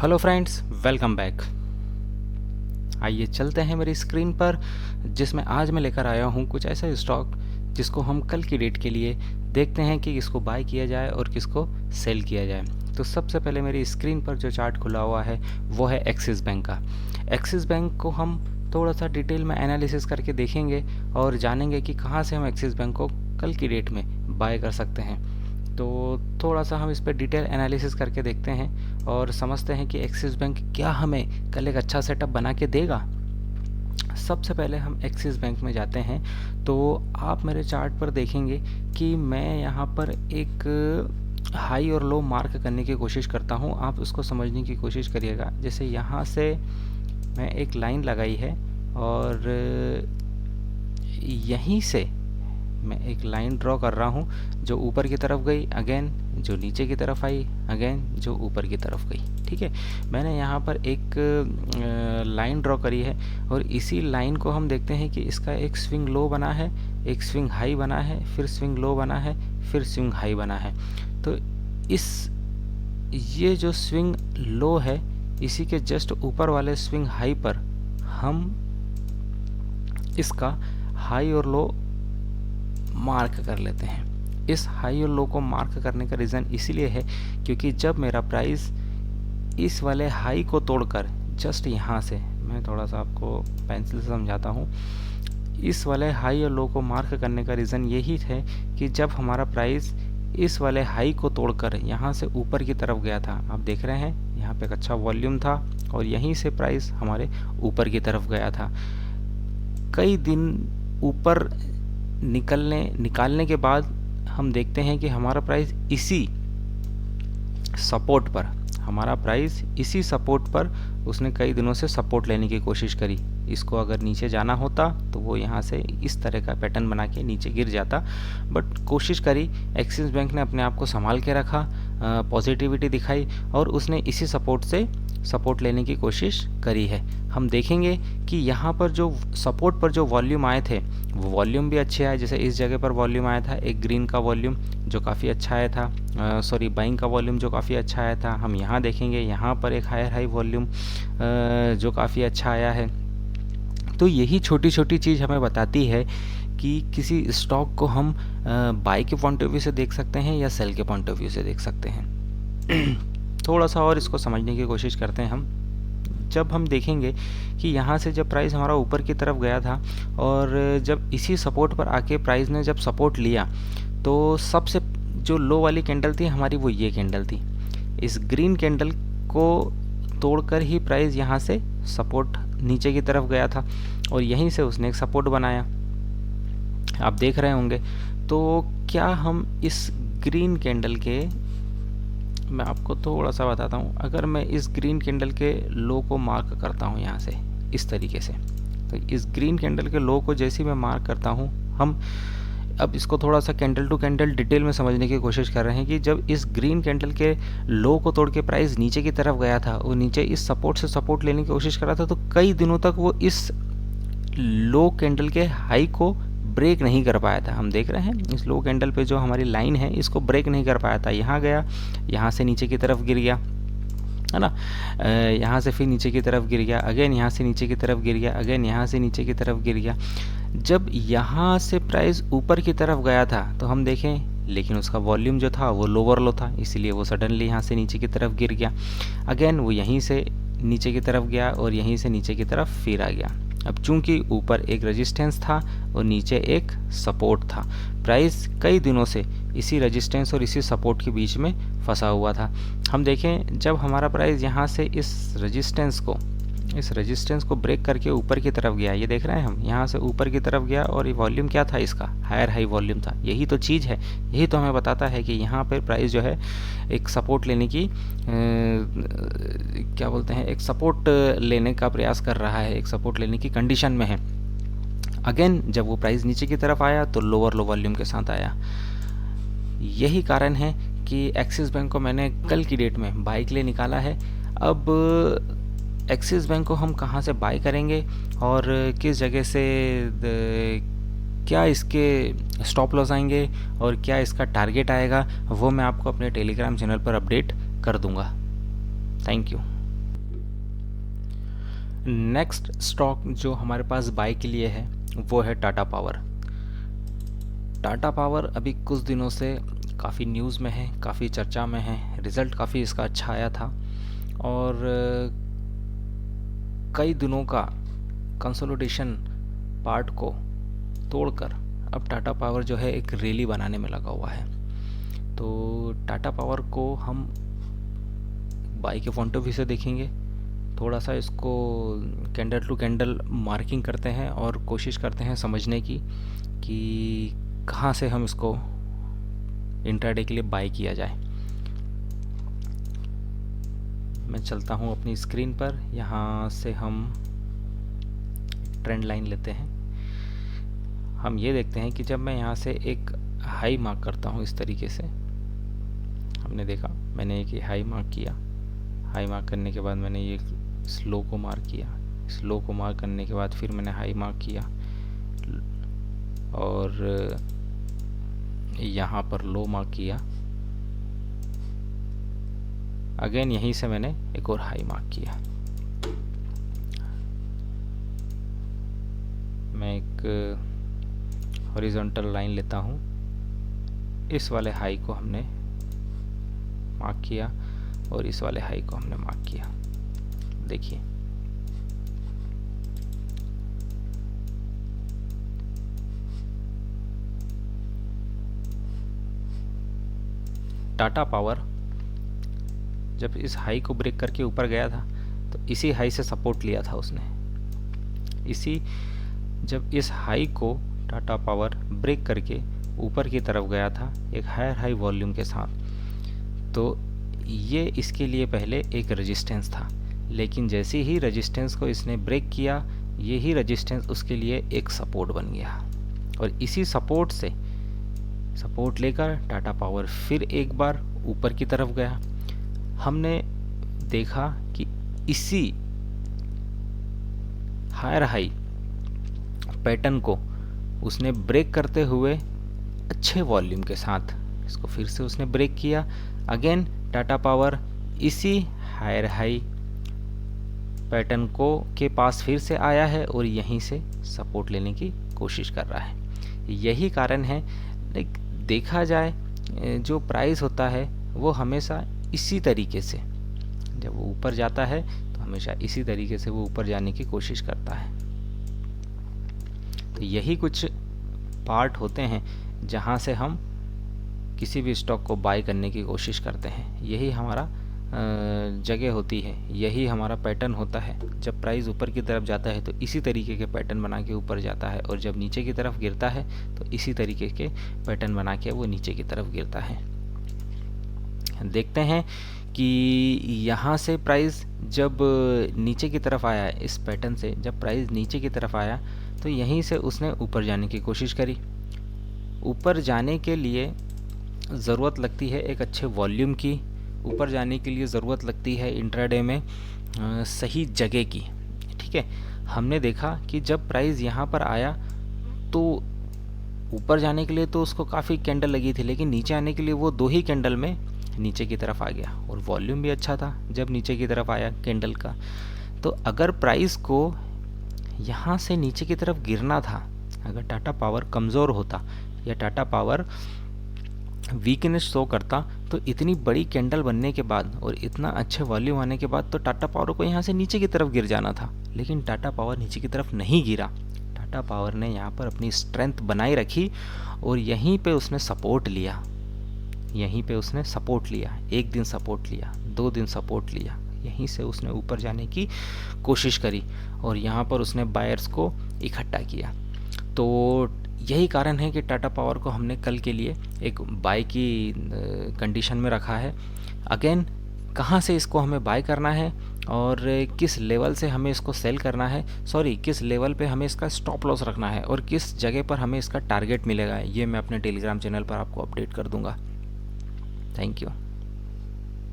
Hello friends, welcome back. आइए चलते हैं मेरी स्क्रीन पर, जिसमें आज मैं लेकर आया हूं कुछ ऐसा स्टॉक जिसको हम कल की डेट के लिए देखते हैं कि किसको बाय किया जाए और किसको सेल किया जाए। तो सबसे पहले मेरी स्क्रीन पर जो चार्ट खुला हुआ है वो है एक्सिस बैंक का। एक्सिस बैंक को हम थोड़ा सा डिटेल में एनालिसिस करके देखेंगे और जानेंगे कि कहाँ से हम एक्सिस बैंक को कल की डेट में बाय कर सकते हैं। तो थोड़ा सा हम इस पर डिटेल एनालिसिस करके देखते हैं और समझते हैं कि एक्सिस बैंक क्या हमें कल एक अच्छा सेटअप बना के देगा। सबसे पहले हम एक्सिस बैंक में जाते हैं। तो आप मेरे चार्ट पर देखेंगे कि मैं यहाँ पर एक हाई और लो मार्क करने की कोशिश करता हूँ। आप उसको समझने की कोशिश करिएगा। जैसे यहाँ से मैं एक लाइन लगाई है और यहीं से मैं एक लाइन ड्रॉ कर रहा हूँ जो ऊपर की तरफ गई, अगेन जो नीचे की तरफ आई, अगेन जो ऊपर की तरफ गई। ठीक है, मैंने यहाँ पर एक लाइन ड्रॉ करी है और इसी लाइन को हम देखते हैं कि इसका एक स्विंग लो बना है, एक स्विंग हाई बना है, फिर स्विंग लो बना है, फिर स्विंग हाई बना है। तो ये जो स्विंग लो है, इसी के जस्ट ऊपर वाले स्विंग हाई पर हम इसका हाई और लो मार्क कर लेते हैं। इस हाई और लो को मार्क करने का रीज़न इसीलिए है क्योंकि जब मेरा प्राइस इस वाले हाई को तोड़कर जस्ट यहाँ से, मैं थोड़ा सा आपको पेंसिल से समझाता हूँ, इस वाले हाई और लो को मार्क करने का रीज़न यही है कि जब हमारा प्राइस इस वाले हाई को तोड़कर यहाँ से ऊपर की तरफ गया था, आप देख रहे हैं यहाँ पे एक अच्छा वॉल्यूम था और यहीं से प्राइस हमारे ऊपर की तरफ गया था। कई दिन ऊपर निकालने के बाद हम देखते हैं कि हमारा प्राइस इसी सपोर्ट पर उसने कई दिनों से सपोर्ट लेने की कोशिश करी। इसको अगर नीचे जाना होता तो वो यहाँ से इस तरह का पैटर्न बना के नीचे गिर जाता, बट कोशिश करी, एक्सिस बैंक ने अपने आप को संभाल के रखा, पॉजिटिविटी दिखाई और उसने इसी सपोर्ट से सपोर्ट लेने की कोशिश करी है। हम देखेंगे कि यहाँ पर जो सपोर्ट पर जो वॉल्यूम आए थे वो वॉल्यूम भी अच्छे आए। जैसे इस जगह पर वॉल्यूम आया था एक ग्रीन का वॉल्यूम जो काफ़ी अच्छा आया था, बाइंग का वॉल्यूम जो काफ़ी अच्छा आया था। हम यहाँ देखेंगे यहाँ पर एक हाई वॉल्यूम जो काफ़ी अच्छा आया है। तो यही छोटी छोटी चीज़ हमें बताती है कि किसी स्टॉक को हम बाई के पॉइंट ऑफ व्यू से देख सकते हैं या सेल के पॉइंट ऑफ व्यू से देख सकते हैं। थोड़ा सा और इसको समझने की कोशिश करते हैं हम। जब हम देखेंगे कि यहाँ से जब प्राइस हमारा ऊपर की तरफ गया था और जब इसी सपोर्ट पर आके प्राइस ने जब सपोर्ट लिया तो सबसे जो लो वाली कैंडल थी हमारी वो ये कैंडल थी। इस ग्रीन कैंडल को तोड़कर ही प्राइस यहाँ से सपोर्ट नीचे की तरफ गया था और यहीं से उसने एक सपोर्ट बनाया, आप देख रहे होंगे। तो क्या हम इस ग्रीन कैंडल के, मैं आपको थोड़ा सा बताता हूँ, अगर मैं इस ग्रीन कैंडल के लो को मार्क करता हूँ यहाँ से इस तरीके से, तो इस ग्रीन कैंडल के लो को जैसे ही मैं मार्क करता हूँ, हम अब इसको थोड़ा सा कैंडल टू कैंडल डिटेल में समझने की कोशिश कर रहे हैं कि जब इस ग्रीन कैंडल के लो को तोड़ के प्राइस नीचे की तरफ गया था और नीचे इस सपोर्ट से सपोर्ट लेने की कोशिश कर रहा था, तो कई दिनों तक वो इस लो कैंडल के हाई को ब्रेक नहीं कर पाया था। हम देख रहे हैं इस लो कैंडल पे जो हमारी लाइन है इसको ब्रेक नहीं कर पाया था। यहाँ गया, यहाँ से नीचे की तरफ गिर गया, है ना, यहाँ से फिर नीचे की तरफ गिर गया, अगेन यहाँ से नीचे की तरफ गिर गया, अगेन यहाँ से नीचे की तरफ गिर गया। जब यहाँ से प्राइस ऊपर की तरफ गया था तो हम देखें, लेकिन उसका वॉल्यूम जो था वो लोअर लो था, इसलिए वो सडनली यहाँ से नीचे की तरफ गिर गया। अगेन वो यहीं से नीचे की तरफ गया और यहीं से नीचे की तरफ फिर आ गया। अब चूंकि ऊपर एक रेजिस्टेंस था और नीचे एक सपोर्ट था, प्राइस कई दिनों से इसी रेजिस्टेंस और इसी सपोर्ट के बीच में फंसा हुआ था। हम देखें जब हमारा प्राइस यहाँ से इस रेजिस्टेंस को ब्रेक करके ऊपर की तरफ गया, ये देख रहे हैं हम, यहाँ से ऊपर की तरफ गया और ये वॉल्यूम क्या था, इसका हाई वॉल्यूम था। यही तो चीज़ है, यही तो हमें बताता है कि यहाँ पर प्राइस जो है एक सपोर्ट लेने की क्या बोलते हैं, एक सपोर्ट लेने का प्रयास कर रहा है, एक सपोर्ट लेने की कंडीशन में है। अगेन जब वो प्राइस नीचे की तरफ आया तो लोअर लो वॉल्यूम के साथ आया। यही कारण है कि एक्सिस बैंक को मैंने कल की डेट में बाई के लिए निकाला है। अब एक्सिस बैंक को हम कहाँ से बाई करेंगे और किस जगह से, क्या इसके स्टॉप लॉस आएंगे और क्या इसका टारगेट आएगा, वो मैं आपको अपने टेलीग्राम चैनल पर अपडेट कर दूंगा। Thank you. नेक्स्ट स्टॉक जो हमारे पास बाय के लिए है वो है टाटा पावर। टाटा पावर अभी कुछ दिनों से काफ़ी न्यूज़ में है, काफ़ी चर्चा में है। रिज़ल्ट काफ़ी इसका अच्छा आया था और कई दिनों का कंसोलिडेशन पार्ट को तोड़कर अब टाटा पावर जो है एक रैली बनाने में लगा हुआ है। तो टाटा पावर को हम बाई के पॉइंट ऑफ व्यू से देखेंगे, थोड़ा सा इसको कैंडल टू कैंडल मार्किंग करते हैं और कोशिश करते हैं समझने की कि कहाँ से हम इसको इंट्राडे के लिए बाय किया जाए। मैं चलता हूँ अपनी स्क्रीन पर, यहाँ से हम ट्रेंड लाइन लेते हैं। हम ये देखते हैं कि जब मैं यहाँ से एक हाई मार्क करता हूँ इस तरीके से, हमने देखा मैंने एक हाई मार्क किया, हाई मार्क करने के बाद मैंने ये स्लो को मार्क किया, स्लो को मार्क करने के बाद फिर मैंने हाई मार्क किया और यहाँ पर लो मार्क किया, अगेन यहीं से मैंने एक और हाई मार्क किया। मैं एक हॉरिजॉन्टल लाइन लेता हूँ, इस वाले हाई को हमने मार्क किया और इस वाले हाई को हमने मार्क किया। देखिए टाटा पावर जब इस हाई को ब्रेक करके ऊपर गया था तो इसी हाई से सपोर्ट लिया था उसने। जब इस हाई को टाटा पावर ब्रेक करके ऊपर की तरफ गया था एक हायर हाई वॉल्यूम के साथ, तो ये इसके लिए पहले एक रेजिस्टेंस था, लेकिन जैसे ही रेजिस्टेंस को इसने ब्रेक किया, यही रेजिस्टेंस उसके लिए एक सपोर्ट बन गया और इसी सपोर्ट से सपोर्ट लेकर टाटा पावर फिर एक बार ऊपर की तरफ गया। हमने देखा कि इसी हायर हाई पैटर्न को उसने ब्रेक करते हुए अच्छे वॉल्यूम के साथ इसको फिर से उसने ब्रेक किया। अगेन टाटा पावर इसी हायर हाई पैटर्न को के पास फिर से आया है और यहीं से सपोर्ट लेने की कोशिश कर रहा है। यही कारण है, देखा जाए जो प्राइस होता है वो हमेशा इसी तरीके से जब वो ऊपर जाता है तो हमेशा इसी तरीके से वो ऊपर जाने की कोशिश करता है। तो यही कुछ पार्ट होते हैं जहाँ से हम किसी भी स्टॉक को बाय करने की कोशिश करते हैं। यही हमारा जगह होती है, यही हमारा पैटर्न होता है। जब प्राइस ऊपर की तरफ जाता है तो इसी तरीके के पैटर्न बना के ऊपर जाता है और जब नीचे की तरफ गिरता है तो इसी तरीके के पैटर्न बना के वो नीचे की तरफ गिरता है। देखते हैं कि यहाँ से प्राइस जब नीचे की तरफ आया है, इस पैटर्न से जब प्राइस नीचे की तरफ आया तो यहीं से उसने ऊपर जाने की कोशिश करी। ऊपर जाने के लिए ज़रूरत लगती है एक अच्छे वॉल्यूम की, ऊपर जाने के लिए ज़रूरत लगती है इंट्राडे में सही जगह की। ठीक है, हमने देखा कि जब प्राइस यहाँ पर आया तो ऊपर जाने के लिए तो उसको काफ़ी कैंडल लगी थी, लेकिन नीचे आने के लिए वो 2 ही कैंडल में नीचे की तरफ आ गया और वॉल्यूम भी अच्छा था जब नीचे की तरफ आया कैंडल का। तो अगर प्राइस को यहाँ से नीचे की तरफ गिरना था, अगर टाटा पावर कमज़ोर होता या टाटा पावर वीकनेस शो करता, तो इतनी बड़ी कैंडल बनने के बाद और इतना अच्छे वॉल्यूम आने के बाद तो टाटा पावर को यहाँ से नीचे की तरफ गिर जाना था, लेकिन टाटा पावर नीचे की तरफ नहीं गिरा। टाटा पावर ने यहाँ पर अपनी स्ट्रेंथ बनाई रखी और यहीं पे उसने सपोर्ट लिया, यहीं पे उसने सपोर्ट लिया। 1 दिन सपोर्ट लिया, 2 दिन सपोर्ट लिया, यहीं से उसने ऊपर जाने की कोशिश करी और यहाँ पर उसने बायर्स को इकट्ठा किया। तो यही कारण है कि टाटा पावर को हमने कल के लिए एक बाय की कंडीशन में रखा है। अगेन कहाँ से इसको हमें बाय करना है और किस लेवल से हमें इसको सेल करना है, किस लेवल पे हमें इसका स्टॉप लॉस रखना है और किस जगह पर हमें इसका टारगेट मिलेगा, ये मैं अपने टेलीग्राम चैनल पर आपको अपडेट कर दूंगा। Thank you.